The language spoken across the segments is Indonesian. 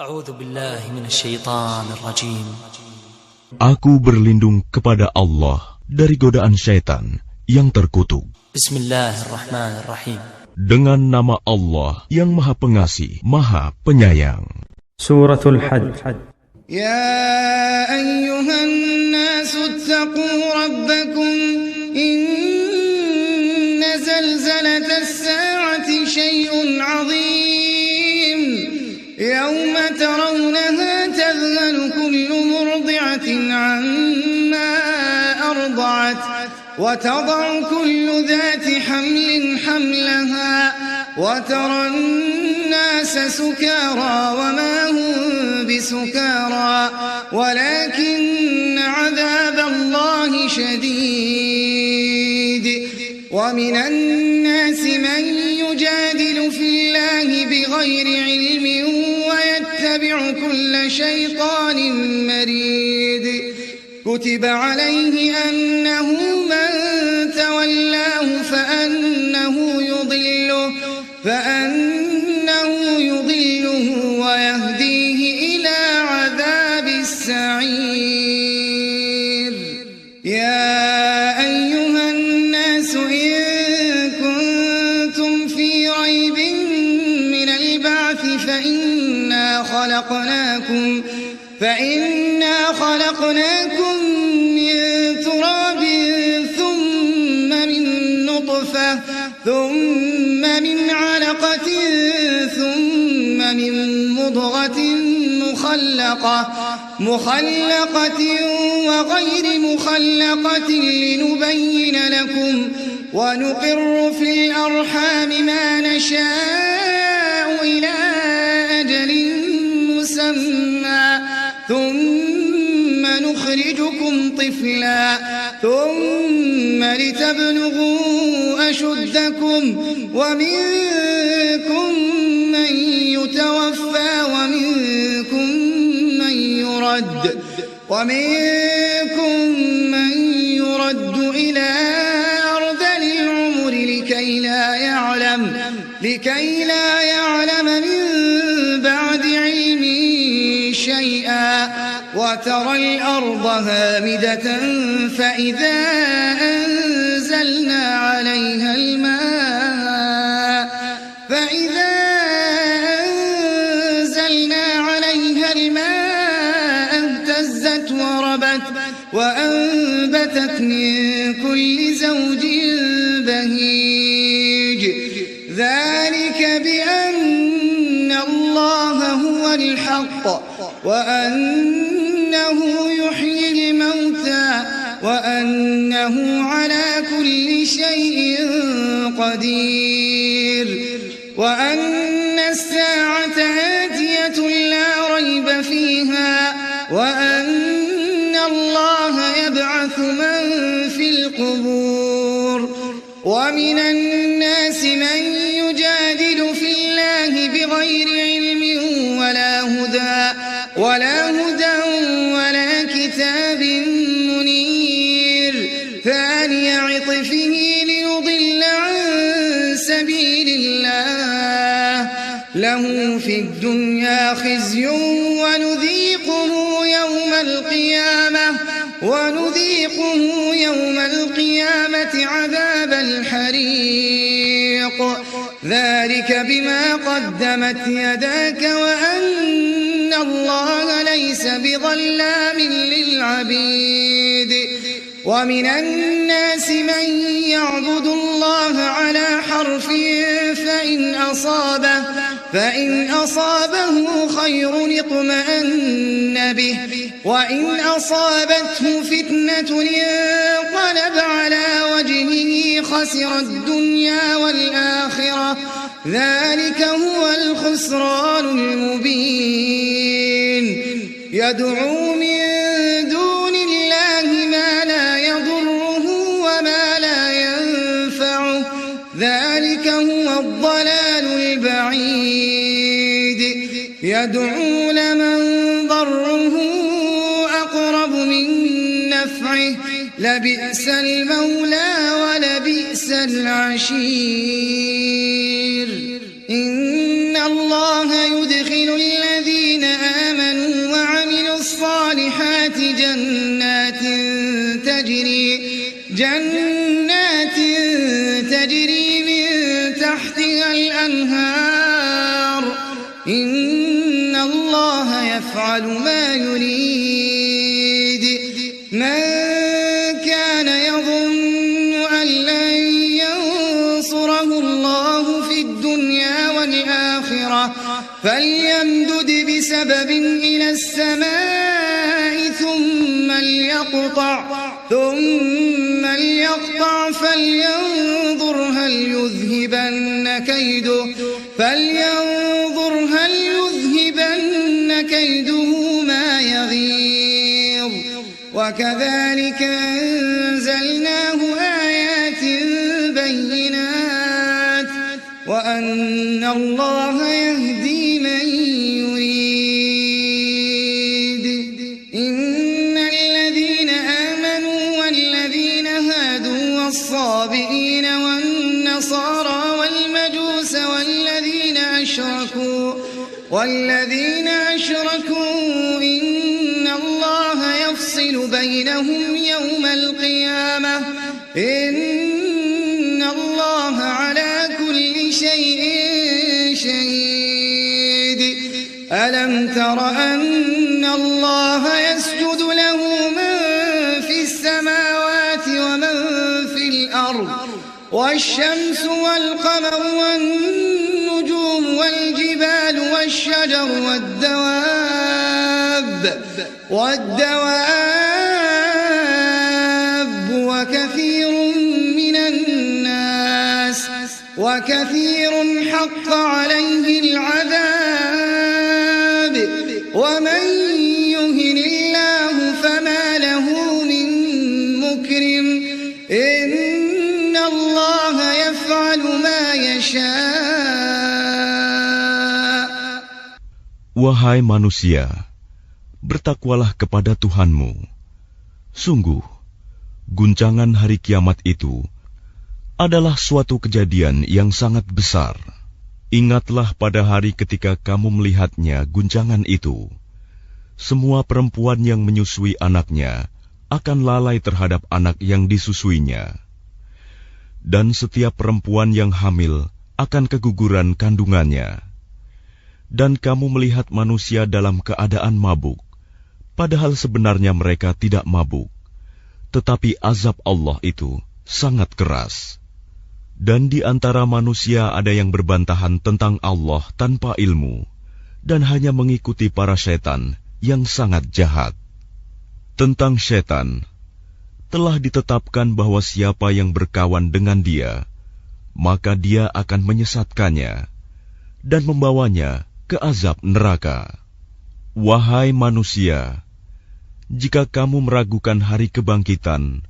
A'udzu billahi minasyaitonir rajim. Aku berlindung kepada Allah dari godaan syaitan yang terkutuk. Bismillahirrahmanirrahim. Dengan nama Allah yang Maha Pengasih, Maha Penyayang. Suratul Hajj. Ya ayyuhan nasu ittaqu rabbakum inna zalzalatas sa'ati syai'un 'azim yawma tarawnaha tadhhalu kullu murdi'atin 'amma arda'at wa tad'u kullu dhati hamlin hamlaha wa taran nasa sukara wa ma hum بسكارى ولكن عذاب الله شديد ومن الناس من يجادل في الله بغير علم ويتبع كل شيطان مريد كتب عليه أنه من تولاه فأنه يضله ويهديه إلى عذاب السعير يا أيها الناس إن كنتم في ريب من البعث فإنا خلقناكم من تراب ثم من نطفة ثم من علقة ثم من مضغة مخلقة وغير مخلقة لنبين لكم ونقر في الأرحام ما نشاء إلى أجل مسمى ثم نخرجكم طفلا ثم لتبلغوا أشدكم ومنكم من يتوفى ومنكم من يرد إلى أرذل العمر لكي لا يعلم من بعد علم شيئا وترى الأرض هامدة فإذا أنزلنا عليها الماء اهتزت وربت وأنبتت من كل زوج بهيج ذلك بأن الله هو الحق وأنه يحيي الموتى وأنه على كل شيء قدير وأن الساعة آتية لا ريب فيها وأن الله يبعث من في القبور ومن الناس من يجادل في الله بغير علم ولا هدى ولا كتاب منير ثاني عطفه ليضل عن سبيل الله له في الدنيا خزي ونذيقه يوم القيامة عذاب الحريق ذلك بما قدمت يداك وأن الله ليس بظلام للعبيد ومن الناس من يعبد الله على حرف فإن أصابه خير اطمأن به وإن أصابته فتنة انقلب على وجهه خسر الدنيا والآخرة ذلك هو الخسران المبين يدعو من دون الله ما لا يضره وما لا ينفعه ذلك هو الضلال البعيد يدعو لمن ضره أقرب من نفعه لبئس المولى ولبئس العشير إن الله يدخل الذين جنات تجري من تحتها الأنهار إن الله يفعل ما يريد من كان يظن أن لن ينصره الله في الدنيا والآخرة فليمدد بسبب إلى السماء ثم ليقطع فلينظر هل يذهبن كيده ما يغيظ وكذلك أنزلناه آيات بينات وأن الله يهدي من يريد إن الذين آمنوا والذين هادوا والصابئين والنصارى والمجوس والذين أشركوا إن الله يفصل بينهم يوم القيامة إن الله على كل شيء شهيد ألم تر أن الله يسجد له من في السماوات ومن في الأرض والشمس والقمر والنجوم والجبال والشجر والدواب وكثير حق عليه العذاب ومن يهن الله فما له من مكرم إن الله يفعل ما يشاء. Wahai manusia, bertakwalah kepada Tuhanmu. Sungguh, guncangan hari kiamat itu adalah suatu kejadian yang sangat besar. Ingatlah pada hari ketika kamu melihatnya guncangan itu. Semua perempuan yang menyusui anaknya akan lalai terhadap anak yang disusuinya. Dan setiap perempuan yang hamil akan keguguran kandungannya. Dan kamu melihat manusia dalam keadaan mabuk, padahal sebenarnya mereka tidak mabuk. Tetapi azab Allah itu sangat keras. Dan di antara manusia ada yang berbantahan tentang Allah tanpa ilmu, dan hanya mengikuti para setan yang sangat jahat. Tentang setan, telah ditetapkan bahwa siapa yang berkawan dengan dia, maka dia akan menyesatkannya, dan membawanya ke azab neraka. Wahai manusia, jika kamu meragukan hari kebangkitan,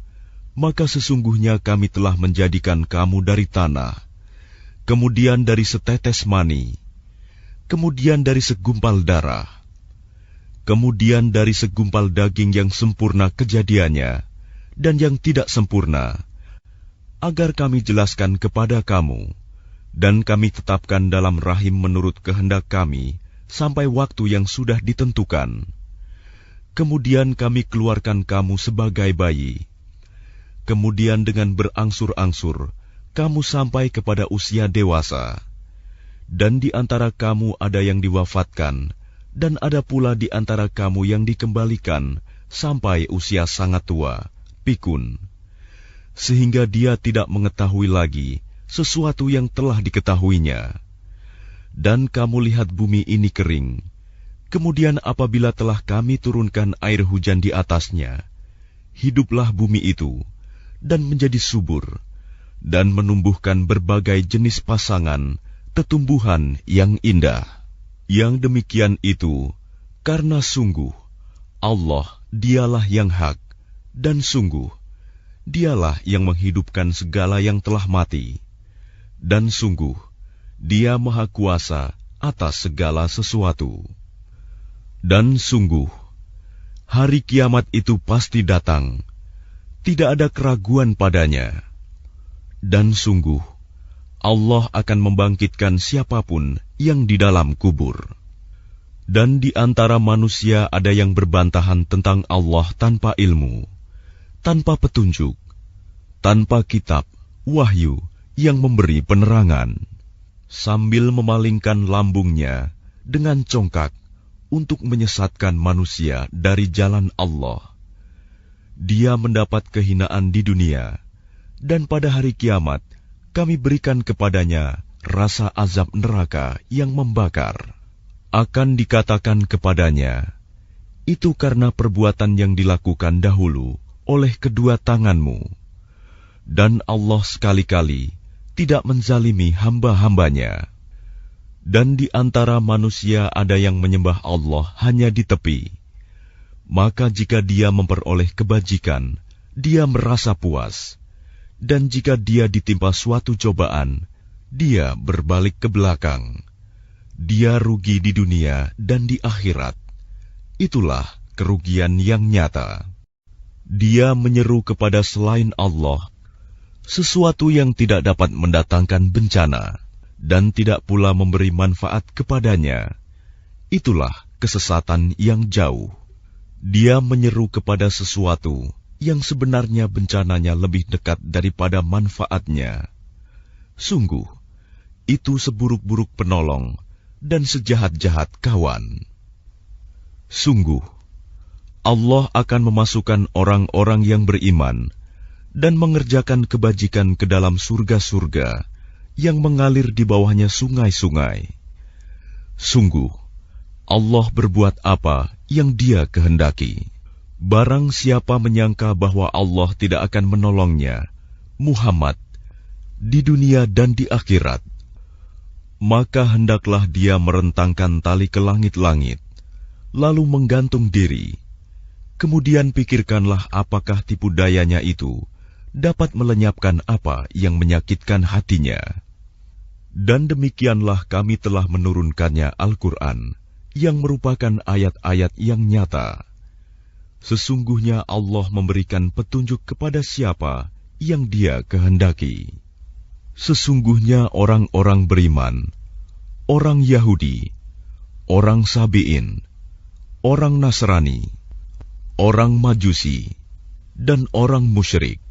maka sesungguhnya kami telah menjadikan kamu dari tanah, kemudian dari setetes mani, kemudian dari segumpal darah, kemudian dari segumpal daging yang sempurna kejadiannya dan yang tidak sempurna, agar kami jelaskan kepada kamu, dan kami tetapkan dalam rahim menurut kehendak kami sampai waktu yang sudah ditentukan. Kemudian kami keluarkan kamu sebagai bayi. Kemudian dengan berangsur-angsur, kamu sampai kepada usia dewasa. Dan di antara kamu ada yang diwafatkan, dan ada pula di antara kamu yang dikembalikan sampai usia sangat tua, pikun. Sehingga dia tidak mengetahui lagi sesuatu yang telah diketahuinya. Dan kamu lihat bumi ini kering. Kemudian apabila telah kami turunkan air hujan di atasnya, hiduplah bumi itu, dan menjadi subur, dan menumbuhkan berbagai jenis pasangan, tetumbuhan yang indah. Yang demikian itu, karena sungguh, Allah dialah yang hak, dan sungguh, dialah yang menghidupkan segala yang telah mati. Dan sungguh, Dia Maha Kuasa atas segala sesuatu. Dan sungguh, hari kiamat itu pasti datang, tidak ada keraguan padanya. Dan sungguh, Allah akan membangkitkan siapapun yang di dalam kubur. Dan di antara manusia ada yang berbantahan tentang Allah tanpa ilmu, tanpa petunjuk. tanpa kitab, wahyu yang memberi penerangan, sambil memalingkan lambungnya dengan congkak untuk menyesatkan manusia dari jalan Allah. Dia mendapat kehinaan di dunia, dan pada hari kiamat kami berikan kepadanya rasa azab neraka yang membakar. Akan dikatakan kepadanya, itu karena perbuatan yang dilakukan dahulu oleh kedua tanganmu. Dan Allah sekali-kali tidak menzalimi hamba-hambanya. Dan di antara manusia ada yang menyembah Allah hanya di tepi. Maka jika dia memperoleh kebajikan, dia merasa puas. Dan jika dia ditimpa suatu cobaan, dia berbalik ke belakang. Dia rugi di dunia dan di akhirat. Itulah kerugian yang nyata. Dia menyeru kepada selain Allah sesuatu yang tidak dapat mendatangkan bencana dan tidak pula memberi manfaat kepadanya. Itulah kesesatan yang jauh. Dia menyeru kepada sesuatu yang sebenarnya bencananya lebih dekat daripada manfaatnya. Sungguh, itu seburuk-buruk penolong dan sejahat-jahat kawan. Sungguh, Allah akan memasukkan orang-orang yang beriman dan mengerjakan kebajikan ke dalam surga-surga yang mengalir di bawahnya sungai-sungai. Sungguh, Allah berbuat apa yang Dia kehendaki. Barang siapa menyangka bahwa Allah tidak akan menolongnya, Muhammad, di dunia dan di akhirat, maka hendaklah dia merentangkan tali ke langit-langit, lalu menggantung diri. Kemudian pikirkanlah apakah tipu dayanya itu dapat melenyapkan apa yang menyakitkan hatinya. Dan demikianlah kami telah menurunkannya Al-Quran, yang merupakan ayat-ayat yang nyata. Sesungguhnya Allah memberikan petunjuk kepada siapa yang Dia kehendaki. Sesungguhnya orang-orang beriman, orang Yahudi, orang Sabi'in, orang Nasrani, orang Majusi, dan orang musyrik,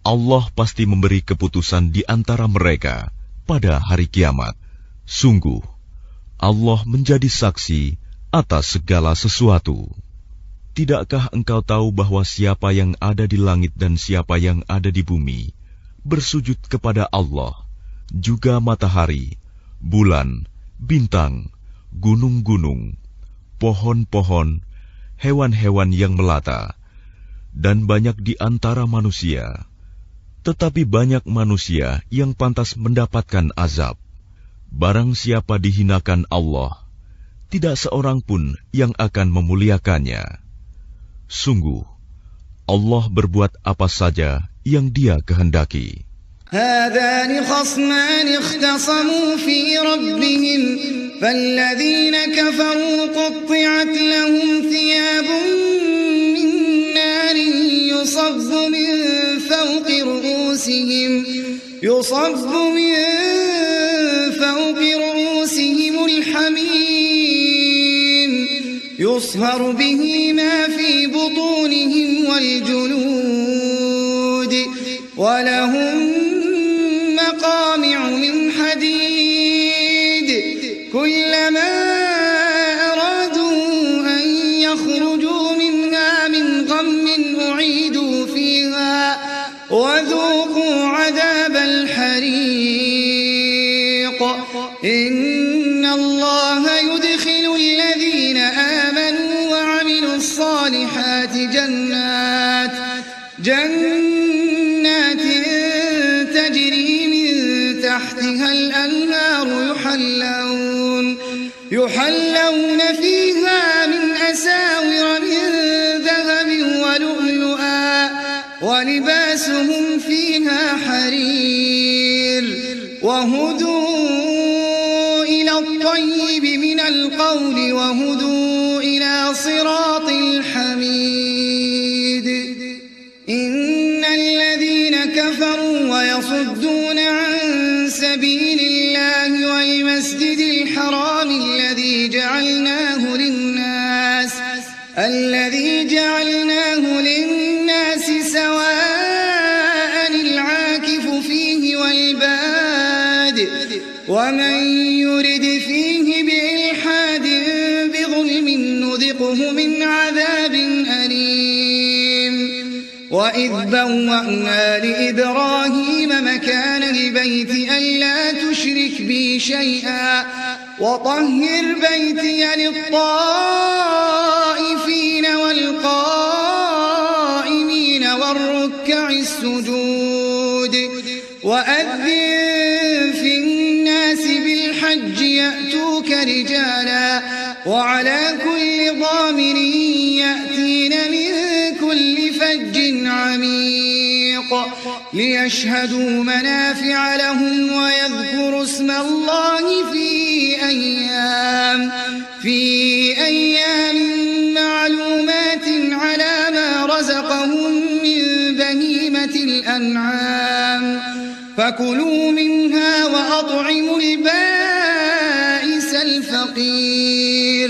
Allah pasti memberi keputusan di antara mereka pada hari kiamat. Sungguh, Allah menjadi saksi atas segala sesuatu. Tidakkah engkau tahu bahwa siapa yang ada di langit dan siapa yang ada di bumi bersujud kepada Allah, juga matahari, bulan, bintang, gunung-gunung, pohon-pohon, hewan-hewan yang melata, dan banyak di antara manusia. Tetapi banyak manusia yang pantas mendapatkan azab. Barang siapa dihinakan Allah, tidak seorang pun yang akan memuliakannya. Sungguh, Allah berbuat apa saja yang Dia kehendaki. هذان خصمان اختصموا في ربهم فالذين كفروا قطعت لهم ثياب من نار يصب من فوق رؤوسهم الحميم يصهر به ما في بطونهم والجلود ولهم مقامع من حديد كلما أرادوا أن يخرجوا منها من غم أعيدوا فيها وذوقوا عذاب الحريق إن الله يدخل الذين آمنوا وعملوا الصالحات جنات تجري من تحتها الأنهار يحلون فيها من أساور من ذهب ولؤلؤا ولباسهم فيها حرير وهدوا إلى الطيب من القول وهدوا إلى صراط الحميد إن الذين كفروا ويصدون عن سبيل الله والمسجد الحرام الذي جعلناه للناس سواء ومن يرد فيه بإلحاد بظلم نذقه من عذاب أليم وإذ بوأنا لإبراهيم مكان البيت ألا تشرك بي شيئا وطهر بيتي للطائفين والقائمين والركع السجود وأذن في الناس بالحج يأتوك رجالا وعلى كل ضامر يأتين من كل فج عميق ليشهدوا منافع لهم ويذكروا اسم الله في أيام معلومات على ما رزقهم من بهيمة الأنعام فكلوا منها وأطعموا البائس الفقير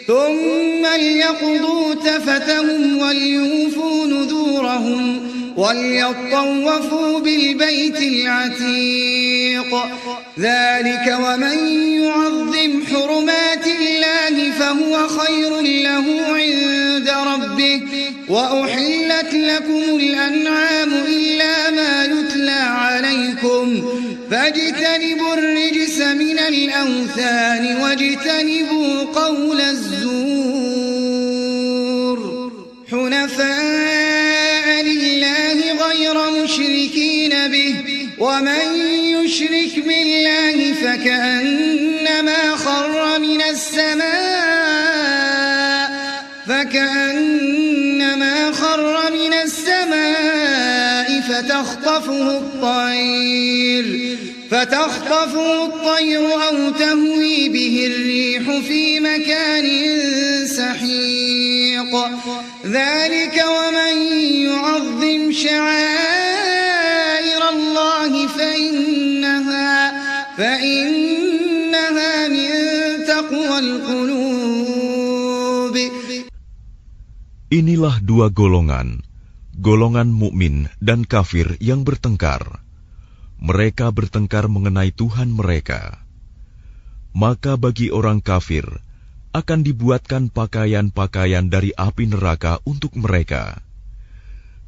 ثم ليقضوا تفثهم وليوفوا نذورهم وليطوفوا بالبيت العتيق ذلك ومن يعظم حرمات الله فهو خير له عند ربه وأحلت لكم الأنعام إلا ما يتلى عليكم فاجتنبوا الرجس من الأوثان واجتنبوا قول الزور حنفاء لله غير مشركين به ومن يشرك بالله فكأنما خر من السماء فتخطفه الطير أو تهوي به الريح في مكان سحيق ذلك ومن يعظم شعائر الله فإنها من تقوى القلوب. Inilah dua golongan, golongan mukmin dan kafir yang bertengkar. Mereka bertengkar mengenai Tuhan mereka. Maka bagi orang kafir akan dibuatkan pakaian-pakaian dari api neraka untuk mereka.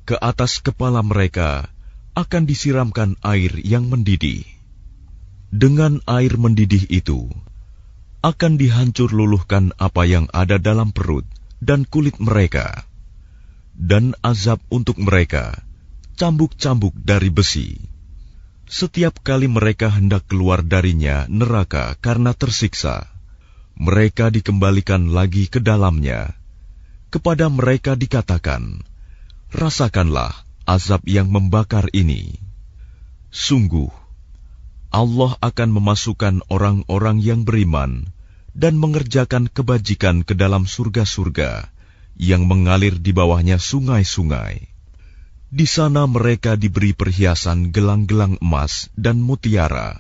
Ke atas kepala mereka akan disiramkan air yang mendidih. Dengan air mendidih itu akan dihancur luluhkan apa yang ada dalam perut dan kulit mereka. Dan azab untuk mereka cambuk-cambuk dari besi. Setiap kali mereka hendak keluar darinya neraka karena tersiksa, mereka dikembalikan lagi ke dalamnya. Kepada mereka dikatakan, rasakanlah azab yang membakar ini. Sungguh, Allah akan memasukkan orang-orang yang beriman dan mengerjakan kebajikan ke dalam surga-surga yang mengalir di bawahnya sungai-sungai. Di sana mereka diberi perhiasan gelang-gelang emas dan mutiara,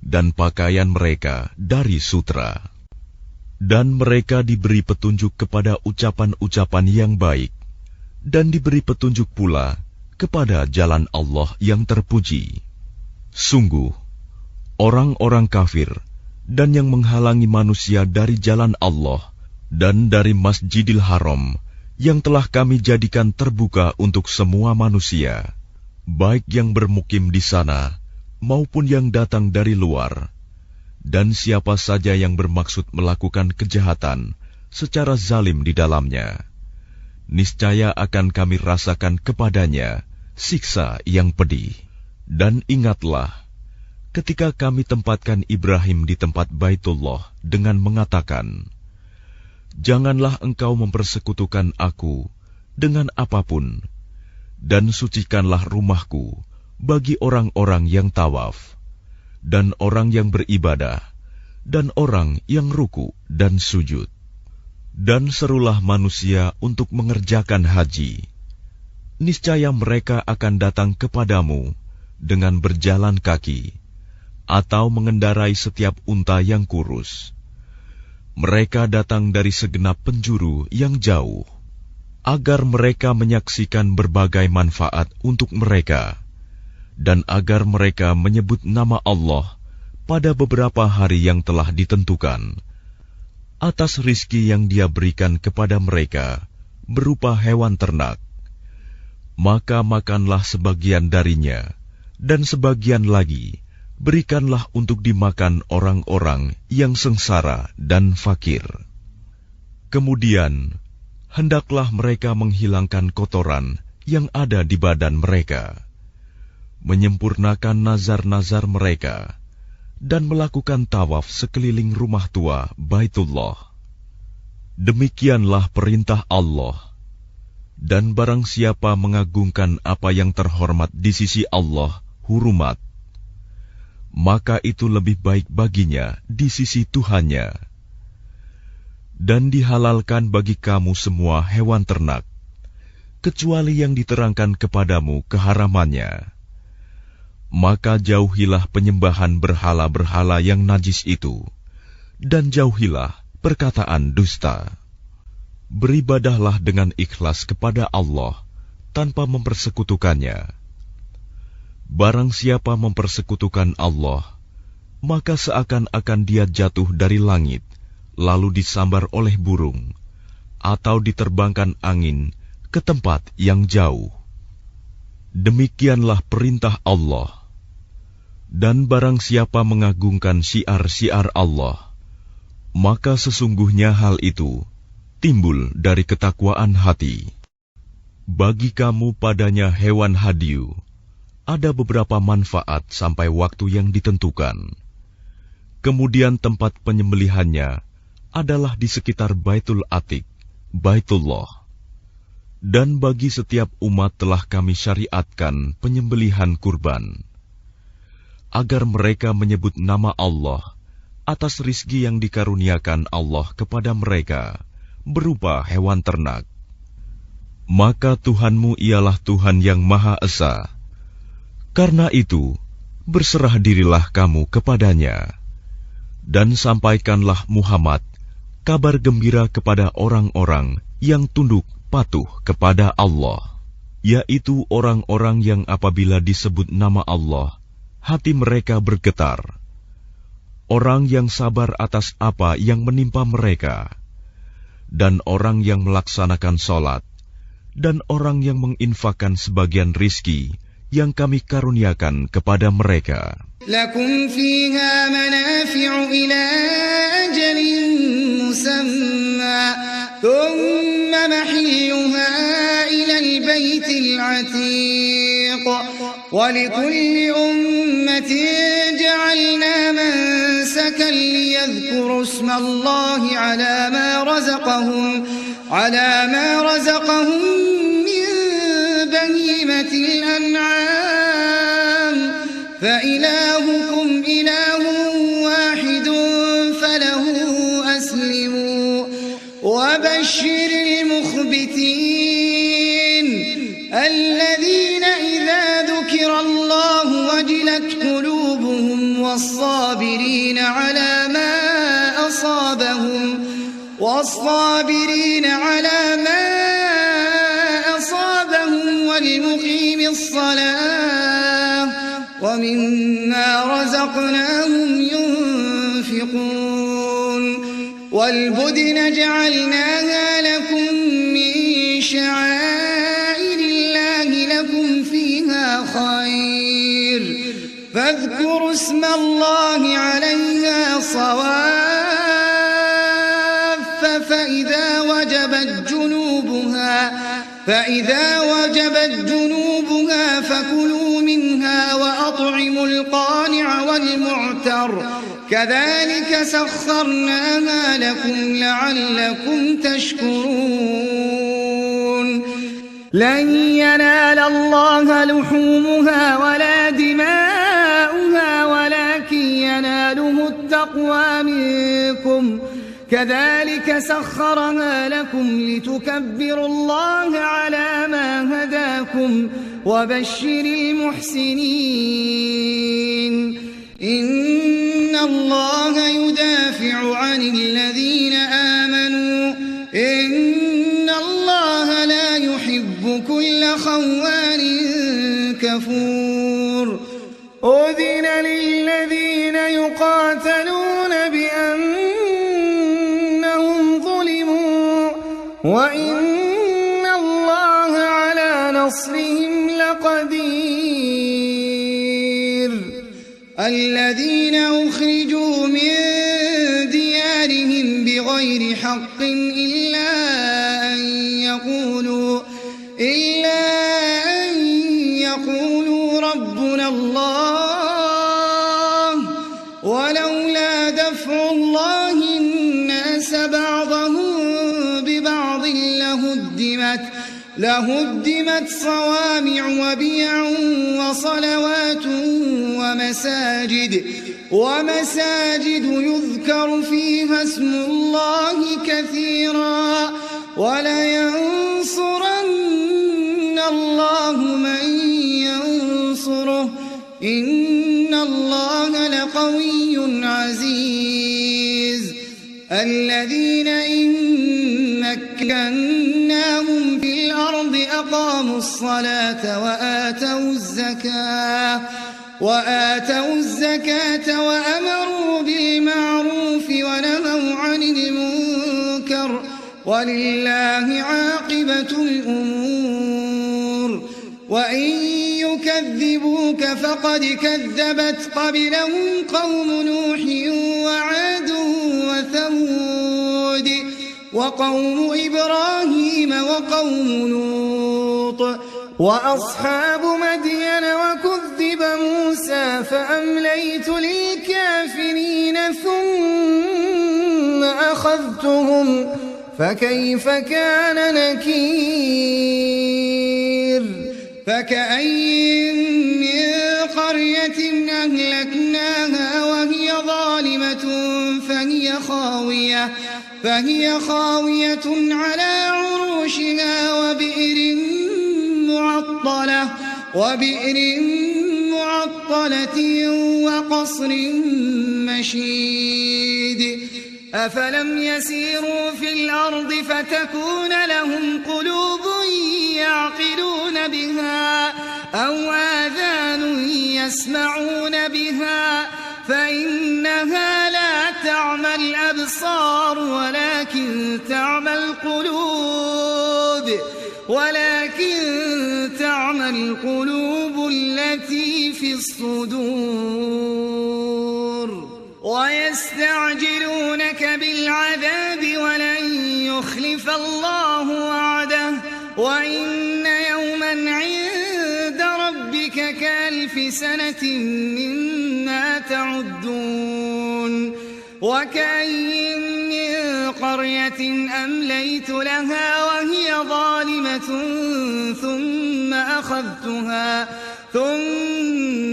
dan pakaian mereka dari sutra. Dan mereka diberi petunjuk kepada ucapan-ucapan yang baik, dan diberi petunjuk pula kepada jalan Allah yang terpuji. Sungguh, orang-orang kafir dan yang menghalangi manusia dari jalan Allah dan dari Masjidil Haram yang telah kami jadikan terbuka untuk semua manusia, baik yang bermukim di sana maupun yang datang dari luar, dan siapa saja yang bermaksud melakukan kejahatan secara zalim di dalamnya, niscaya akan kami rasakan kepadanya siksa yang pedih. Dan ingatlah, ketika kami tempatkan Ibrahim di tempat Baitullah dengan mengatakan, janganlah engkau mempersekutukan aku dengan apapun, dan sucikanlah rumahku bagi orang-orang yang tawaf, dan orang yang beribadah, dan orang yang ruku dan sujud. Dan serulah manusia untuk mengerjakan haji. Niscaya mereka akan datang kepadamu dengan berjalan kaki, atau mengendarai setiap unta yang kurus. Mereka datang dari segenap penjuru yang jauh, agar mereka menyaksikan berbagai manfaat untuk mereka, dan agar mereka menyebut nama Allah pada beberapa hari yang telah ditentukan, atas rizki yang Dia berikan kepada mereka berupa hewan ternak. Maka makanlah sebagian darinya, dan sebagian lagi berikanlah untuk dimakan orang-orang yang sengsara dan fakir. Kemudian, hendaklah mereka menghilangkan kotoran yang ada di badan mereka, menyempurnakan nazar-nazar mereka, dan melakukan tawaf sekeliling rumah tua Baitullah. Demikianlah perintah Allah, dan barang siapa mengagungkan apa yang terhormat di sisi Allah, hurumat, maka itu lebih baik baginya di sisi Tuhannya. Dan dihalalkan bagi kamu semua hewan ternak, kecuali yang diterangkan kepadamu keharamannya. Maka jauhilah penyembahan berhala-berhala yang najis itu, dan jauhilah perkataan dusta. Beribadahlah dengan ikhlas kepada Allah tanpa mempersekutukannya. Barang siapa mempersekutukan Allah, maka seakan-akan dia jatuh dari langit, lalu disambar oleh burung, atau diterbangkan angin ke tempat yang jauh. Demikianlah perintah Allah. Dan barang siapa mengagungkan syiar-syiar Allah, maka sesungguhnya hal itu timbul dari ketakwaan hati. Bagi kamu padanya hewan hadiu, ada beberapa manfaat sampai waktu yang ditentukan. Kemudian tempat penyembelihannya adalah di sekitar Baitul Atiq, Baitullah. Dan bagi setiap umat telah kami syariatkan penyembelihan kurban, agar mereka menyebut nama Allah atas rizki yang dikaruniakan Allah kepada mereka berupa hewan ternak. Maka Tuhanmu ialah Tuhan yang Maha Esa. Karena itu, berserah dirilah kamu kepadanya, dan sampaikanlah Muhammad kabar gembira kepada orang-orang yang tunduk patuh kepada Allah, yaitu orang-orang yang apabila disebut nama Allah, hati mereka bergetar, orang yang sabar atas apa yang menimpa mereka, dan orang yang melaksanakan sholat, dan orang yang menginfakkan sebagian rizki yang kami karuniakan kepada mereka. Lakum fiha manafi'u ila ajalin musamma, thumma mahilluha ila al-baytil atiq, wa likulli ummatin ja'alna mansakan liyadhkuru isma Allahi ala ma razaqahum min bahimatil an'am, fa ilahukum ilahun wahidun falahu aslimu, wa bashiril mukhbitin alladhina idha dhukira Allah wajilat qulubuhum was-sabirin ala ma asabahum wal-muqim as-salah wa mimma razaqnahum yunfiqun wal-budna ja'alnaha lakum min sha'airillahi lakum fiha khair fadhkuru isma Allahi 'alayha sawaf فإذا وجبت جنوبها فكلوا منها وأطعموا القانع والمعتر كذلك سخرناها لكم لعلكم تشكرون لن ينال الله لحومها ولا دماؤها ولكن يناله التقوى منكم كذلك سخرها لكم لتكبروا الله على ما هداكم وبشر المحسنين إن الله يدافع عن الذين آمنوا إن الله لا يحب كل خوان كفور أذن للذين يقاتلون بأنهم ظلموا وإن الله على نصرهم لقدير الذين أخرجوا من ديارهم بغير حق إلا أن يقولوا ربنا الله ولولا دفع الله الناس بعضهم ببعض لهدمت صوامع وبيع وصلوات ومساجد يذكر فيها اسم الله كثيرا ولينصرن الله من ينصره إن الله لقوي عزيز الذين إن مكناهم في الأرض أقاموا الصلاة وآتوا الزكاة وأمروا بالمعروف ونهوا عن المنكر ولله عاقبة الأمور وإن يكذبوك فقد كذبت قبلهم قوم نوح وعاد وثمود وقوم إبراهيم وقوم لوط وأصحاب مدين وكذب موسى فأمليت للكافرين ثم أخذتهم فكيف كان نكير فكأي من قرية أهلكناها وهي ظالمة فهي خاوية على عروشها وبئر معطلة وقصر مشيد أفلم يسيروا في الأرض فتكون لهم قلوب يعقلون بها أو آذان يسمعون بها فإنها لا تعمى الأبصار ولكن تعمى القلوب التي في الصدور ويستعجلونك بالعذاب ولن يخلف الله وعده وإن يوما عند ربك كألف سنة مما تعدون وكأين من قرية أمليت لها وهي ظالمة ثم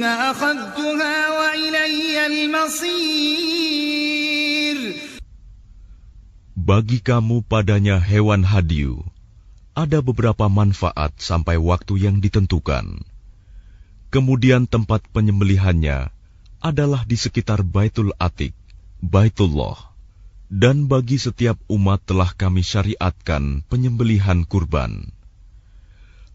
أخذتها وإلي المصير. Bagi kamu padanya hewan hadiu, ada beberapa manfaat sampai waktu yang ditentukan. Kemudian tempat penyembelihannya adalah di sekitar Baitul Atiq, Baitullah. Dan bagi setiap umat telah kami syariatkan penyembelihan kurban,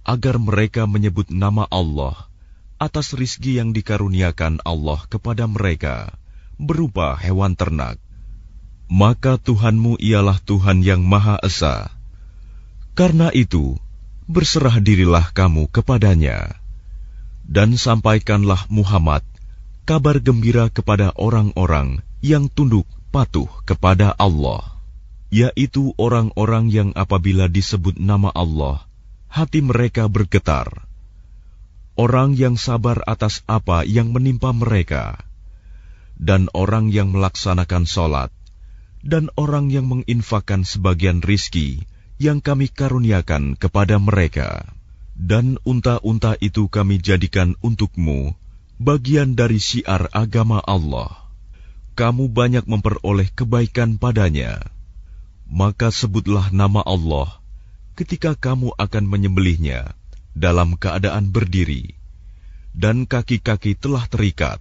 agar mereka menyebut nama Allah atas rizki yang dikaruniakan Allah kepada mereka berupa hewan ternak. Maka Tuhanmu ialah Tuhan yang Maha Esa. Karena itu, berserah dirilah kamu kepadanya. Dan sampaikanlah Muhammad kabar gembira kepada orang-orang yang tunduk patuh kepada Allah, yaitu orang-orang yang apabila disebut nama Allah, hati mereka bergetar. Orang yang sabar atas apa yang menimpa mereka, dan orang yang melaksanakan sholat, dan orang yang menginfakkan sebagian rizki yang kami karuniakan kepada mereka. Dan unta-unta itu kami jadikan untukmu bagian dari syiar agama Allah. Kamu banyak memperoleh kebaikan padanya. Maka sebutlah nama Allah ketika kamu akan menyembelihnya dalam keadaan berdiri, dan kaki-kaki telah terikat.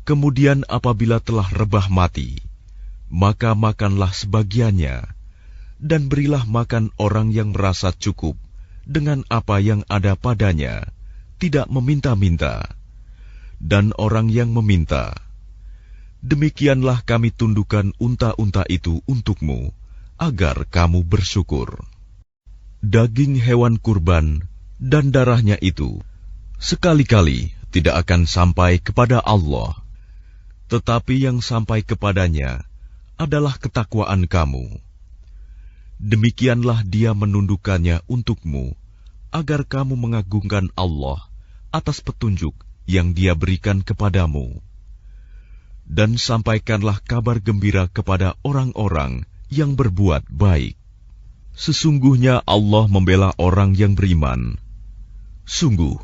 Kemudian apabila telah rebah mati, maka makanlah sebagiannya, dan berilah makan orang yang merasa cukup dengan apa yang ada padanya, tidak meminta-minta. dan orang yang meminta. Demikianlah kami tundukkan unta-unta itu untukmu, agar kamu bersyukur. Daging hewan kurban dan darahnya itu sekali-kali tidak akan sampai kepada Allah, tetapi yang sampai kepadanya adalah ketakwaan kamu. Demikianlah Dia menundukkannya untukmu, agar kamu mengagungkan Allah atas petunjuk yang Dia berikan kepadamu. Dan sampaikanlah kabar gembira kepada orang-orang yang berbuat baik. Sesungguhnya Allah membela orang yang beriman. Sungguh,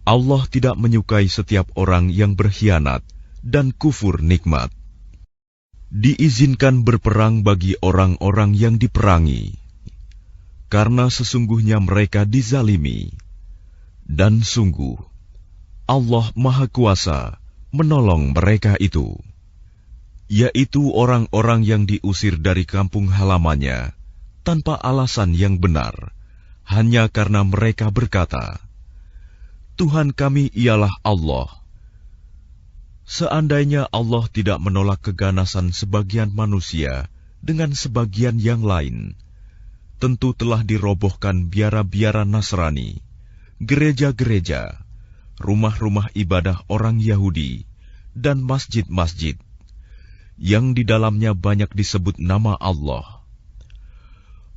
Allah tidak menyukai setiap orang yang berkhianat dan kufur nikmat. Diizinkan berperang bagi orang-orang yang diperangi, karena sesungguhnya mereka dizalimi. Dan sungguh, Allah Maha Kuasa menolong mereka itu, yaitu orang-orang yang diusir dari kampung halamannya tanpa alasan yang benar, hanya karena mereka berkata, Tuhan kami ialah Allah. Seandainya Allah tidak menolak keganasan sebagian manusia dengan sebagian yang lain, tentu telah dirobohkan biara-biara Nasrani, gereja-gereja, rumah-rumah ibadah orang Yahudi, dan masjid-masjid, yang di dalamnya banyak disebut nama Allah.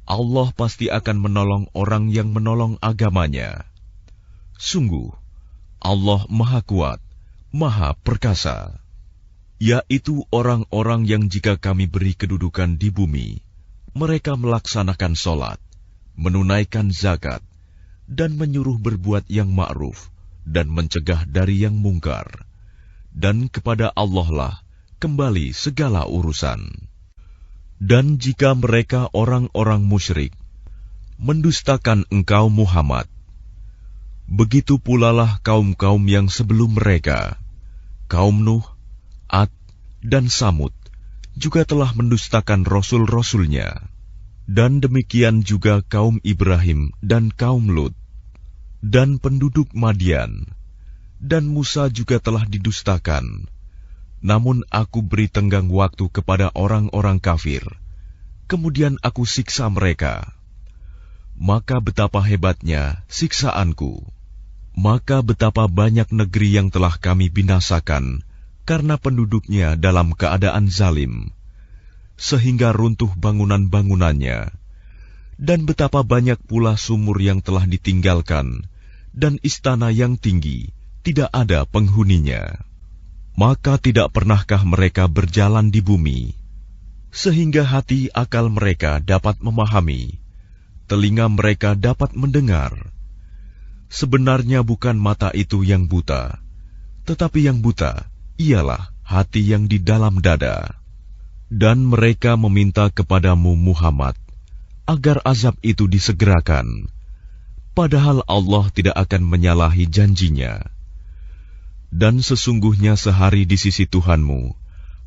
Allah pasti akan menolong orang yang menolong agamanya. Sungguh, Allah Maha Kuat, Maha Perkasa, yaitu orang-orang yang jika kami beri kedudukan di bumi, mereka melaksanakan sholat, menunaikan zakat, dan menyuruh berbuat yang ma'ruf, dan mencegah dari yang mungkar. Dan kepada Allah lah kembali segala urusan. Dan jika mereka orang-orang musyrik mendustakan engkau Muhammad, begitu pula lah kaum-kaum yang sebelum mereka, kaum Nuh, Ad, dan Samud, juga telah mendustakan rasul-rasulnya. Dan demikian juga kaum Ibrahim dan kaum Lut, dan penduduk Madian, dan Musa juga telah didustakan. Namun aku beri tenggang waktu kepada orang-orang kafir, kemudian aku siksa mereka. Maka betapa hebatnya siksaanku. Maka betapa banyak negeri yang telah kami binasakan karena penduduknya dalam keadaan zalim, sehingga runtuh bangunan-bangunannya, dan betapa banyak pula sumur yang telah ditinggalkan, dan istana yang tinggi tidak ada penghuninya. Maka tidak pernahkah mereka berjalan di bumi, sehingga hati akal mereka dapat memahami, telinga mereka dapat mendengar. Sebenarnya bukan mata itu yang buta, tetapi yang buta ialah hati yang di dalam dada. Dan mereka meminta kepadamu Muhammad agar azab itu disegerakan, padahal Allah tidak akan menyalahi janjinya. Dan sesungguhnya sehari di sisi Tuhanmu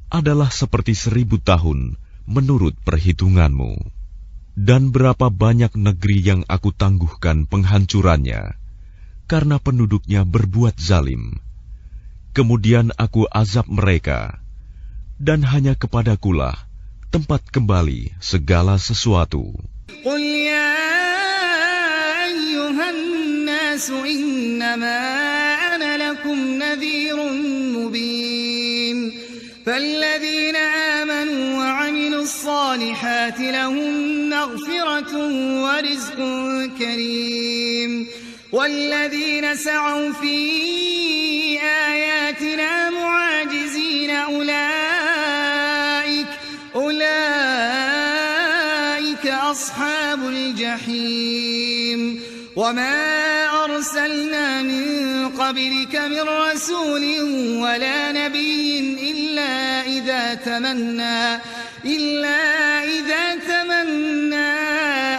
adalah seperti 1000 tahun menurut perhitunganmu. Dan berapa banyak negeri yang aku tangguhkan penghancurannya, karena penduduknya berbuat zalim. Kemudian aku azab mereka, dan hanya kepadakulah tempat kembali segala sesuatu. قل يا أيها الناس إنما أنا لكم نذير مبين فالذين آمنوا وعملوا الصالحات لهم مغفرة ورزق كريم والذين سعوا في آياتنا معاجزين أولئك أصحاب الجحيم وما أرسلنا من قبلك من رسول ولا نبي إلا إذا تمنى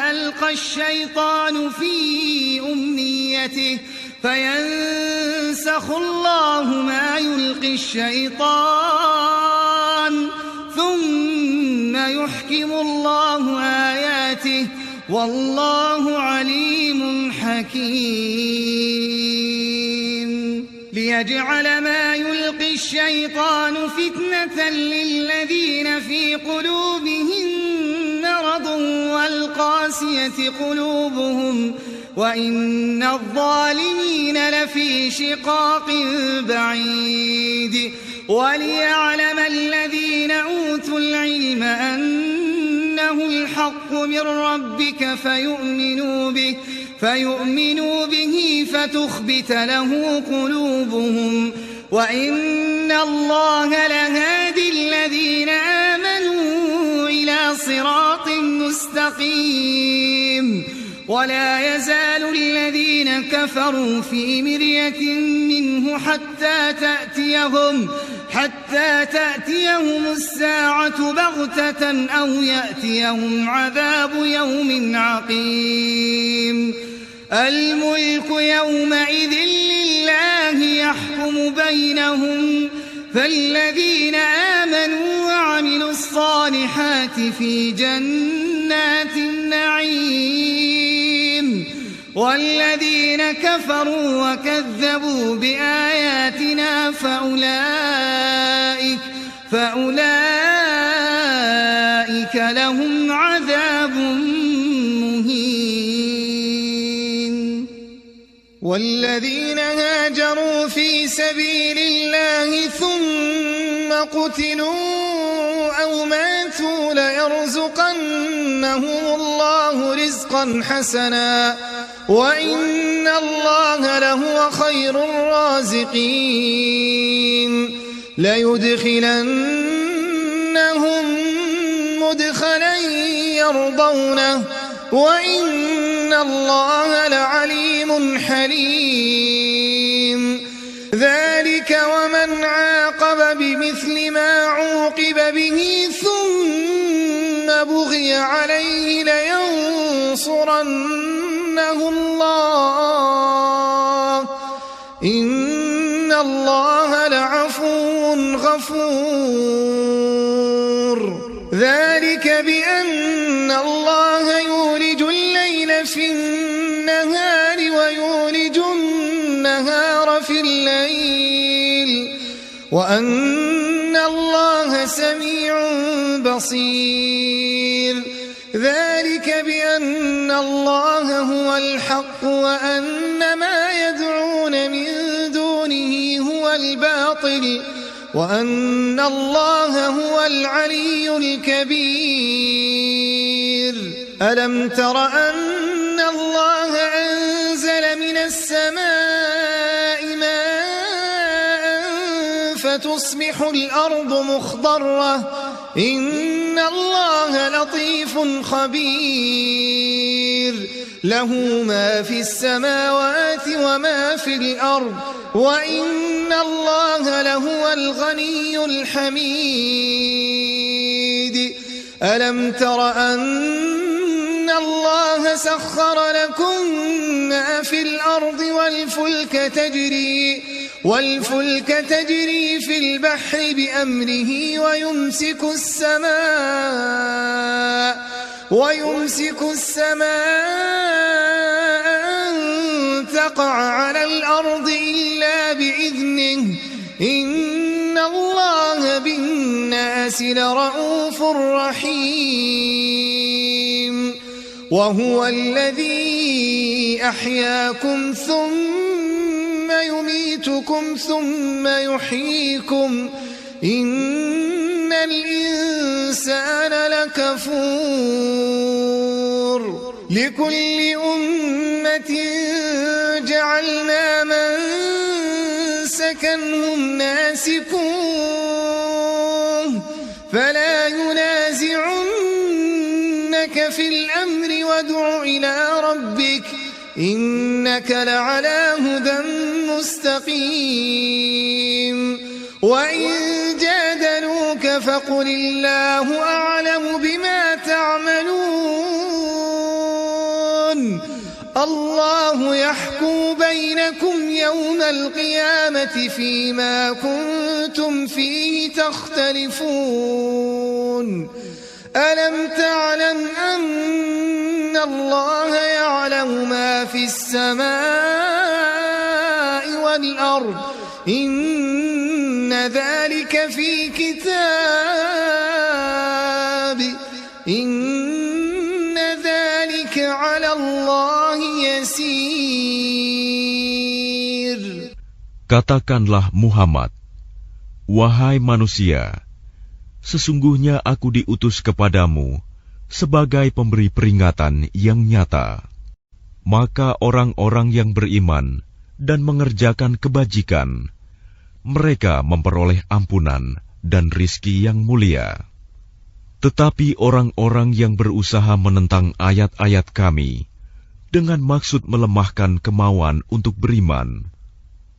ألقى الشيطان في أمنيته فينسخ الله ما يلقي الشيطان ثم يحكم الله آياته والله عليم حكيم. ليجعل ما يلقي الشيطان فتنة للذين في قلوبهم مرض والقاسية قلوبهم وإن الظالمين لفي شقاق بعيد وليعلم الذين أوتوا العلم أنه الحق من ربك فيؤمنوا به فتخبت له قلوبهم وإن الله لهادي الذين آمنوا إلى صراط مستقيم ولا يزال الذين كفروا في مرية منه حتى تأتيهم الساعة بغتة أو يأتيهم عذاب يوم عقيم الملك يومئذ لله يحكم بينهم فالذين آمنوا وعملوا الصالحات في جنات النعيم والذين كفروا وكذبوا بآياتنا فأولئك لهم عذاب مهين والذين هاجروا في سبيل الله ثم قتلوا أو ماتوا ليرزقنهم الله رزقا حسنا وإن الله لهو خير الرازقين ليدخلنهم مدخلا يرضونه وإن الله لعليم حليم ذلك ومن عاقب بمثل ما عوقب به ثم بغي عليه لينصرنه الله إن الله لعفو غفور ذلك بأن الله يولج الليل في النهار ويولج النهار في الليل وأن الله سميع بصير ذلك بأن الله هو الحق وأن ما يدعون من دونه هو الباطل وأن الله هو العلي الكبير ألم تر أن الله أنزل من السماء ماء فتصبح الأرض مخضرة إن الله لطيف خبير له ما في السماوات وما في الأرض وإن الله لهو الغني الحميد ألم تر أن الله سخر لكم ما في الأرض والفلك تجري في البحر بأمره ويمسك السماء أن تقع على الأرض إلا بإذنه إن الله بالناس لرؤوف رحيم وهو الذي أحياكم ثم يميتكم ثم يحييكم إن الإنسان لكفور لكل أمة جعلنا منسكا هم ناسكوه فلا ينازعنك في الأمر وادع إلى ربك إنك لعلى هدى مستقيم وإن جادلوك فقل الله أعلم بما تعملون الله يحكم بينكم يوم القيامة فيما كنتم فيه تختلفون ألم تعلم أن الله يعلم ما في السماء والأرض Inna dzalika fi kitab Inna dzalika 'ala Allah yasir. Katakanlah Muhammad, wahai manusia, sesungguhnya aku diutus kepadamu sebagai pemberi peringatan yang nyata. Maka orang-orang yang beriman dan mengerjakan kebajikan, mereka memperoleh ampunan dan rizki yang mulia. Tetapi orang-orang yang berusaha menentang ayat-ayat kami dengan maksud melemahkan kemauan untuk beriman,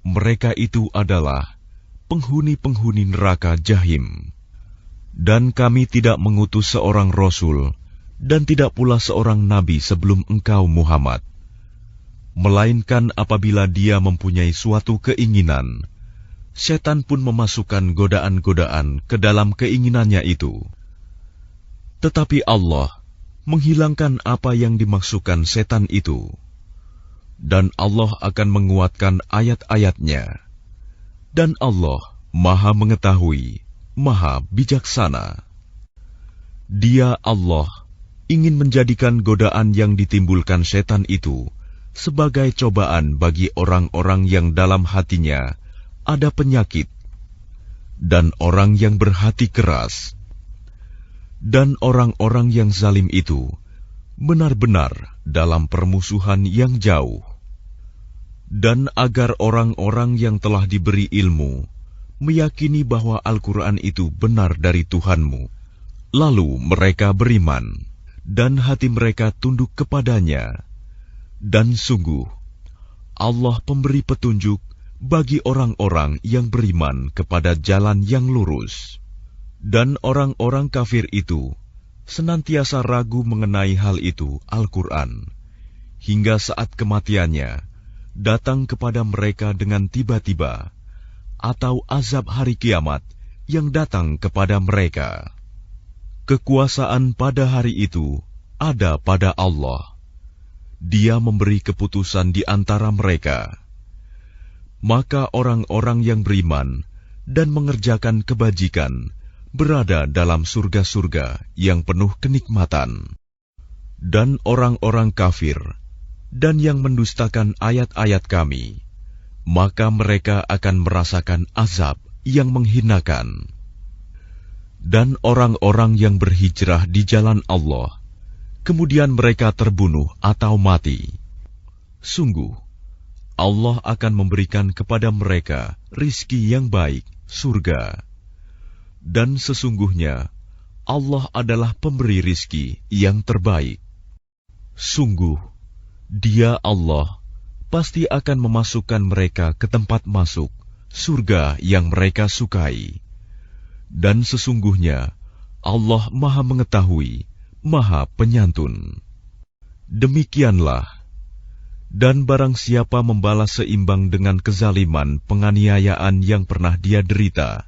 mereka itu adalah penghuni-penghuni neraka Jahim. Dan kami tidak mengutus seorang Rasul dan tidak pula seorang Nabi sebelum engkau Muhammad, melainkan apabila dia mempunyai suatu keinginan, setan pun memasukkan godaan-godaan ke dalam keinginannya itu. Tetapi Allah menghilangkan apa yang dimaksudkan setan itu, dan Allah akan menguatkan ayat-ayatnya. Dan Allah Maha Mengetahui, Maha Bijaksana. Dia Allah ingin menjadikan godaan yang ditimbulkan setan itu sebagai cobaan bagi orang-orang yang dalam hatinya ada penyakit, dan orang yang berhati keras. Dan orang-orang yang zalim itu benar-benar dalam permusuhan yang jauh. Dan agar orang-orang yang telah diberi ilmu meyakini bahwa Al-Quran itu benar dari Tuhanmu, lalu mereka beriman, dan hati mereka tunduk kepadanya. Dan sungguh, Allah pemberi petunjuk bagi orang-orang yang beriman kepada jalan yang lurus. Dan orang-orang kafir itu senantiasa ragu mengenai hal itu, Al-Quran, hingga saat kematiannya datang kepada mereka dengan tiba-tiba, atau azab hari kiamat yang datang kepada mereka. Kekuasaan pada hari itu ada pada Allah. Dia memberi keputusan di antara mereka. Maka orang-orang yang beriman dan mengerjakan kebajikan berada dalam surga-surga yang penuh kenikmatan. Dan orang-orang kafir dan yang mendustakan ayat-ayat kami, maka mereka akan merasakan azab yang menghinakan. Dan orang-orang yang berhijrah di jalan Allah, kemudian mereka terbunuh atau mati, sungguh Allah akan memberikan kepada mereka rizki yang baik, surga. Dan sesungguhnya Allah adalah pemberi rizki yang terbaik. Sungguh Dia Allah pasti akan memasukkan mereka ke tempat masuk surga yang mereka sukai. Dan sesungguhnya Allah Maha Mengetahui, Maha Penyantun. Demikianlah. Dan barang siapa membalas seimbang dengan kezaliman penganiayaan yang pernah dia derita,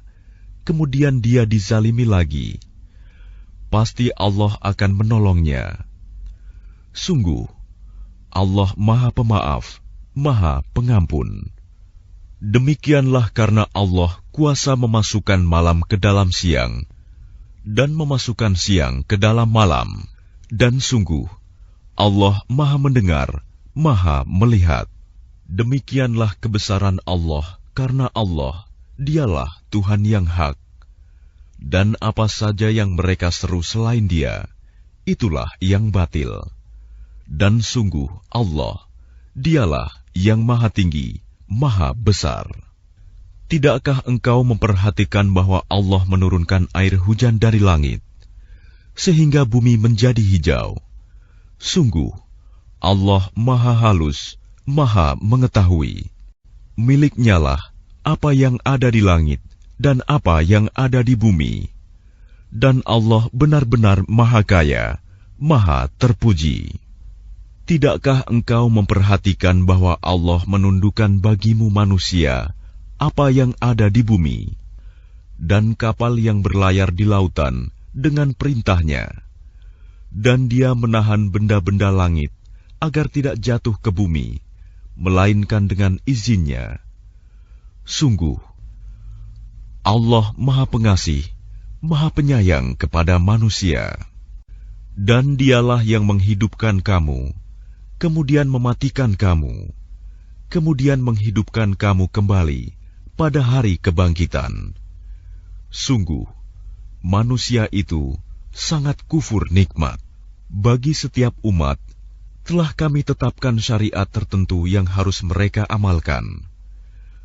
kemudian dia dizalimi lagi, pasti Allah akan menolongnya. Sungguh Allah Maha Pemaaf, Maha Pengampun. Demikianlah karena Allah kuasa memasukkan malam ke dalam siang, dan memasukkan siang ke dalam malam. Dan sungguh, Allah Maha Mendengar, Maha Melihat. Demikianlah kebesaran Allah, karena Allah, Dialah Tuhan yang hak. Dan apa saja yang mereka seru selain Dia, itulah yang batil. Dan sungguh Allah, Dialah yang Maha Tinggi, Maha Besar. Tidakkah engkau memperhatikan bahwa Allah menurunkan air hujan dari langit, sehingga bumi menjadi hijau? Sungguh, Allah Maha Halus, Maha Mengetahui. Miliknya-lah apa yang ada di langit dan apa yang ada di bumi. Dan Allah benar-benar Maha Kaya, Maha Terpuji. Tidakkah engkau memperhatikan bahwa Allah menundukkan bagimu manusia apa yang ada di bumi, dan kapal yang berlayar di lautan dengan perintahnya, dan Dia menahan benda-benda langit agar tidak jatuh ke bumi, melainkan dengan izinnya. Sungguh, Allah Maha Pengasih, Maha Penyayang kepada manusia. Dan Dialah yang menghidupkan kamu, kemudian mematikan kamu, kemudian menghidupkan kamu kembali pada hari kebangkitan. Sungguh, manusia itu sangat kufur nikmat. Bagi setiap umat, telah kami tetapkan syariat tertentu yang harus mereka amalkan.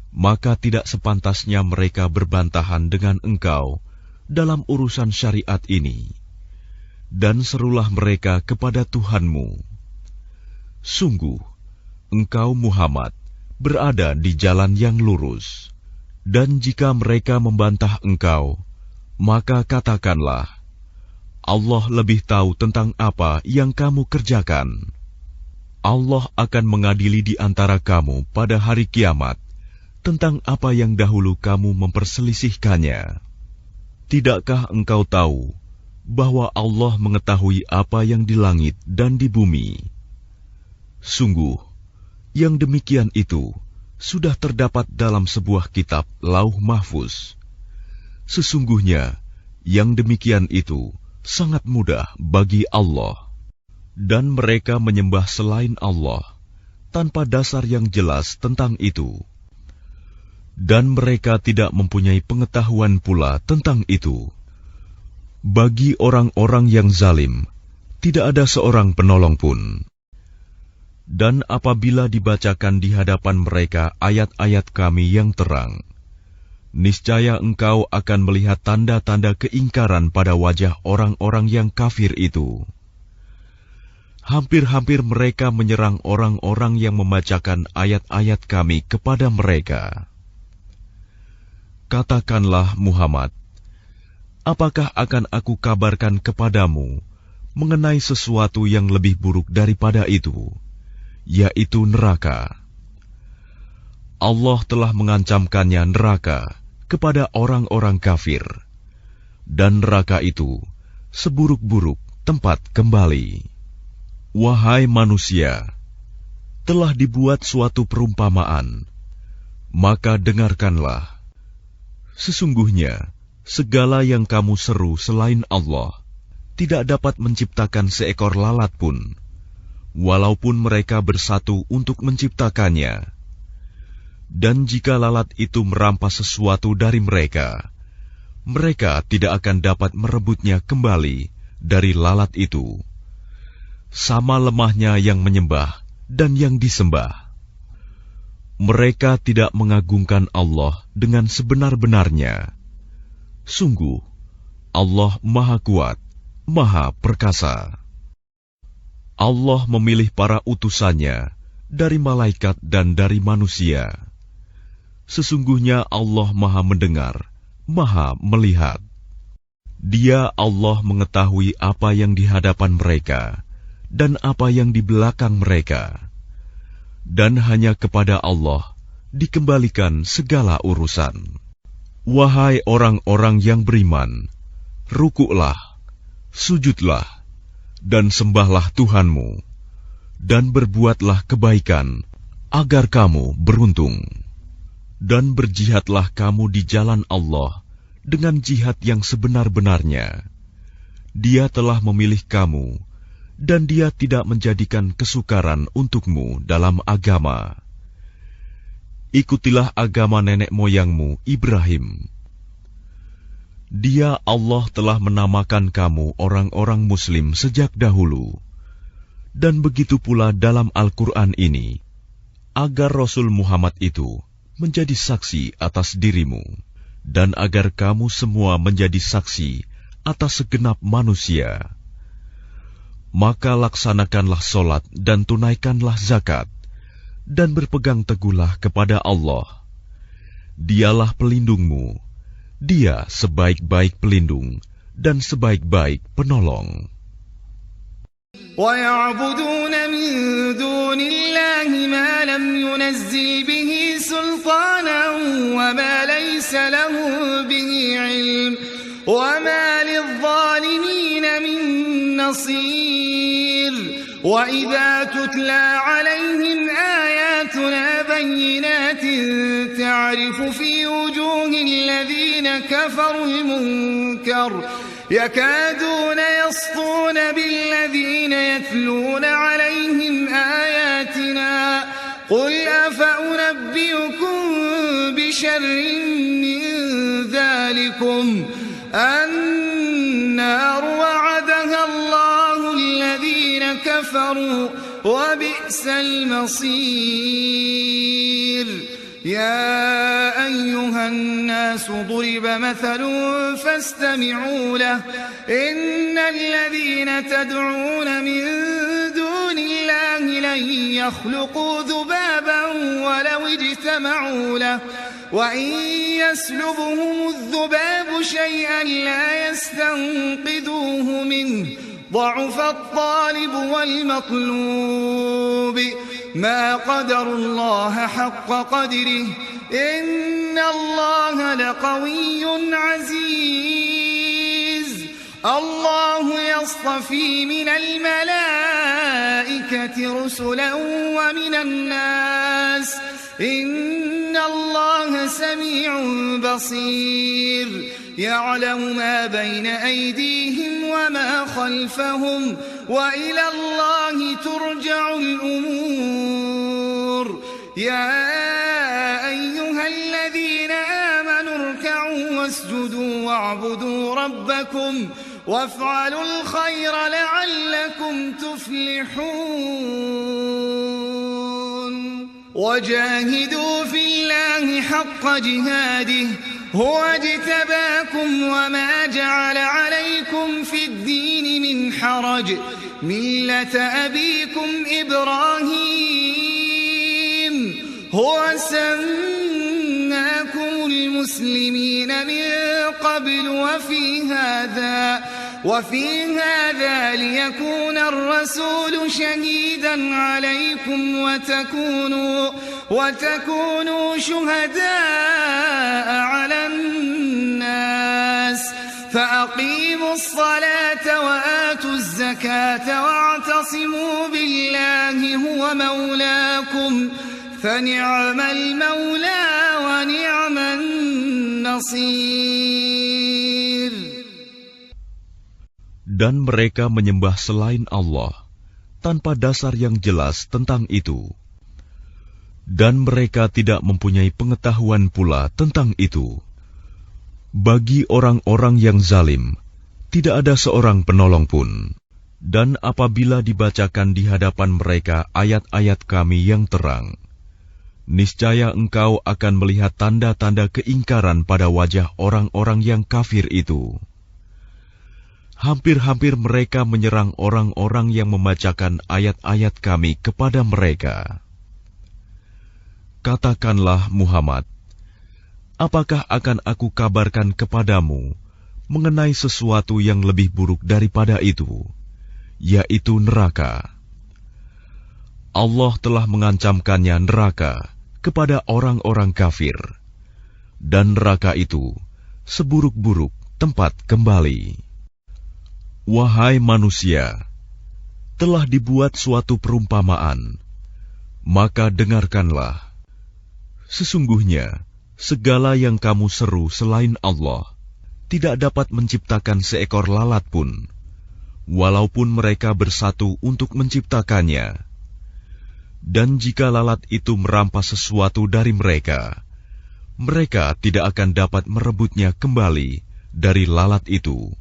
Maka tidak sepantasnya mereka berbantahan dengan engkau dalam urusan syariat ini. Dan serulah mereka kepada Tuhanmu. Sungguh, engkau Muhammad berada di jalan yang lurus. Dan jika mereka membantah engkau, maka katakanlah, Allah lebih tahu tentang apa yang kamu kerjakan. Allah akan mengadili di antara kamu pada hari kiamat tentang apa yang dahulu kamu memperselisihkannya. Tidakkah engkau tahu bahwa Allah mengetahui apa yang di langit dan di bumi? Sungguh, yang demikian itu sudah terdapat dalam sebuah kitab Lauh Mahfuz. Sesungguhnya, yang demikian itu sangat mudah bagi Allah. Dan mereka menyembah selain Allah tanpa dasar yang jelas tentang itu. Dan mereka tidak mempunyai pengetahuan pula tentang itu. Bagi orang-orang yang zalim, tidak ada seorang penolong pun. Dan apabila dibacakan di hadapan mereka ayat-ayat kami yang terang, niscaya engkau akan melihat tanda-tanda keingkaran pada wajah orang-orang yang kafir itu. Hampir-hampir mereka menyerang orang-orang yang membacakan ayat-ayat kami kepada mereka. Katakanlah Muhammad, apakah akan aku kabarkan kepadamu mengenai sesuatu yang lebih buruk daripada itu, yaitu neraka? Allah telah mengancamkannya neraka kepada orang-orang kafir, dan neraka itu seburuk-buruk tempat kembali. Wahai manusia, telah dibuat suatu perumpamaan, maka dengarkanlah. Sesungguhnya, segala yang kamu seru selain Allah tidak dapat menciptakan seekor lalat pun, walaupun mereka bersatu untuk menciptakannya. Dan jika lalat itu merampas sesuatu dari mereka, mereka tidak akan dapat merebutnya kembali dari lalat itu. Sama lemahnya yang menyembah dan yang disembah. Mereka tidak mengagungkan Allah dengan sebenar-benarnya. Sungguh, Allah Maha Kuat, Maha Perkasa. Allah memilih para utusannya dari malaikat dan dari manusia. Sesungguhnya Allah Maha Mendengar, Maha Melihat. Dia Allah mengetahui apa yang di hadapan mereka dan apa yang di belakang mereka. Dan hanya kepada Allah dikembalikan segala urusan. Wahai orang-orang yang beriman, rukuklah, sujudlah, dan sembahlah Tuhanmu, dan berbuatlah kebaikan, agar kamu beruntung. Dan berjihadlah kamu di jalan Allah dengan jihad yang sebenar-benarnya. Dia telah memilih kamu, dan Dia tidak menjadikan kesukaran untukmu dalam agama. Ikutilah agama nenek moyangmu Ibrahim. Dia Allah telah menamakan kamu orang-orang Muslim sejak dahulu. Dan begitu pula dalam Al-Quran ini, agar Rasul Muhammad itu menjadi saksi atas dirimu, dan agar kamu semua menjadi saksi atas segenap manusia. Maka laksanakanlah solat dan tunaikanlah zakat, dan berpegang teguhlah kepada Allah. Dialah pelindungmu, Dia sebaik-baik pelindung dan sebaik-baik penolong. وَيَعْبُدُونَ مِن دُونِ اللَّهِ مَا لَمْ يُنَزِّلْ بِهِ سُلْطَانًا وَمَا لَيْسَ لَهُم بِهِ عِلْمٌ وَمَا لِلظَّالِمِينَ مِن نَّصِيرٍ وَإِذَا تُتْلَى عَلَيْهِمْ آيَاتُ آياتنا بينات تعرف في وجوه الذين كفروا المنكر يكادون يسطون بالذين يتلون عليهم آياتنا قل أفأنبئكم بشر من ذلكم النار وعدها الله الذين كفروا وبئس المصير يا أيها الناس ضرب مثل فاستمعوا له إن الذين تدعون من دون الله لن يخلقوا ذبابا ولو اجتمعوا له وإن يسلبهم الذباب شيئا لا يستنقذوه منه ضعف الطالب والمطلوب ما قدروا الله حق قدره إن الله لقوي عزيز الله يصطفي من الملائكة رسلا ومن الناس إن الله سميع بصير يعلم ما بين أيديهم وما خلفهم وإلى الله ترجع الأمور يا أيها الذين آمنوا اركعوا واسجدوا واعبدوا ربكم وافعلوا الخير لعلكم تفلحون وجاهدوا في الله حق جهاده هو اجتباكم وما جعل عليكم في الدين من حرج ملة أبيكم إبراهيم هو سماكم المسلمين من قبل وفي هذا ليكون الرسول شهيدا عليكم وتكونوا شهداء على الناس فأقيموا الصلاة وآتوا الزكاة واعتصموا بالله هو مولاكم فنعم المولى ونعم النصير. Dan mereka menyembah selain Allah tanpa dasar yang jelas tentang itu. Dan mereka tidak mempunyai pengetahuan pula tentang itu. Bagi orang-orang yang zalim, tidak ada seorang penolong pun. Dan apabila dibacakan di hadapan mereka ayat-ayat Kami yang terang, niscaya engkau akan melihat tanda-tanda keingkaran pada wajah orang-orang yang kafir itu. Hampir-hampir mereka menyerang orang-orang yang membacakan ayat-ayat Kami kepada mereka. Katakanlah Muhammad, apakah akan aku kabarkan kepadamu mengenai sesuatu yang lebih buruk daripada itu, yaitu neraka? Allah telah mengancamkannya neraka kepada orang-orang kafir, dan neraka itu seburuk-buruk tempat kembali. Wahai manusia, telah dibuat suatu perumpamaan, maka dengarkanlah. Sesungguhnya, segala yang kamu seru selain Allah tidak dapat menciptakan seekor lalat pun, walaupun mereka bersatu untuk menciptakannya. Dan jika lalat itu merampas sesuatu dari mereka, mereka tidak akan dapat merebutnya kembali dari lalat itu.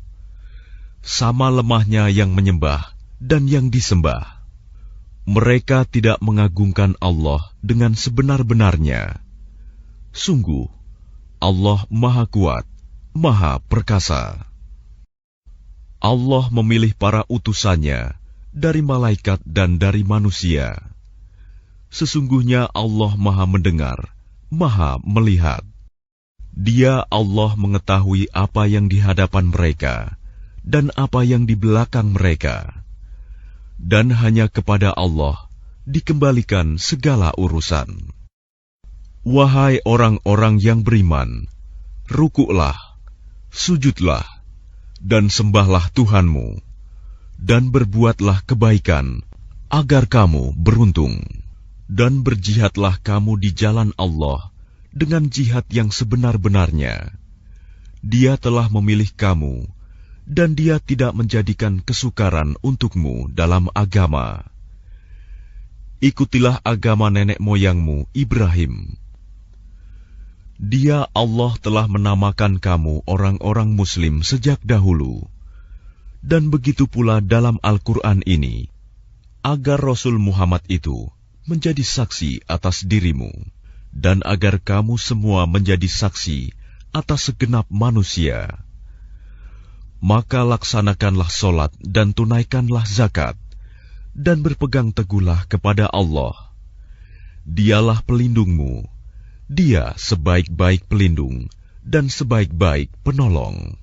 Sama lemahnya yang menyembah dan yang disembah. Mereka tidak mengagungkan Allah dengan sebenar-benarnya. Sungguh, Allah Maha Kuat, Maha Perkasa. Allah memilih para utusannya dari malaikat dan dari manusia. Sesungguhnya Allah Maha Mendengar, Maha Melihat. Dia Allah mengetahui apa yang di hadapan mereka dan apa yang di belakang mereka. Dan hanya kepada Allah dikembalikan segala urusan. Wahai orang-orang yang beriman, rukuklah, sujudlah, dan sembahlah Tuhanmu, dan berbuatlah kebaikan, agar kamu beruntung. Dan berjihadlah kamu di jalan Allah dengan jihad yang sebenar-benarnya. Dia telah memilih kamu, dan Dia tidak menjadikan kesukaran untukmu dalam agama. Ikutilah agama nenek moyangmu Ibrahim. Dia Allah telah menamakan kamu orang-orang Muslim sejak dahulu. Dan begitu pula dalam Al-Quran ini, agar Rasul Muhammad itu menjadi saksi atas dirimu, dan agar kamu semua menjadi saksi atas segenap manusia. Maka laksanakanlah solat dan tunaikanlah zakat, dan berpegang teguhlah kepada Allah. Dialah pelindungmu, Dia sebaik-baik pelindung dan sebaik-baik penolong.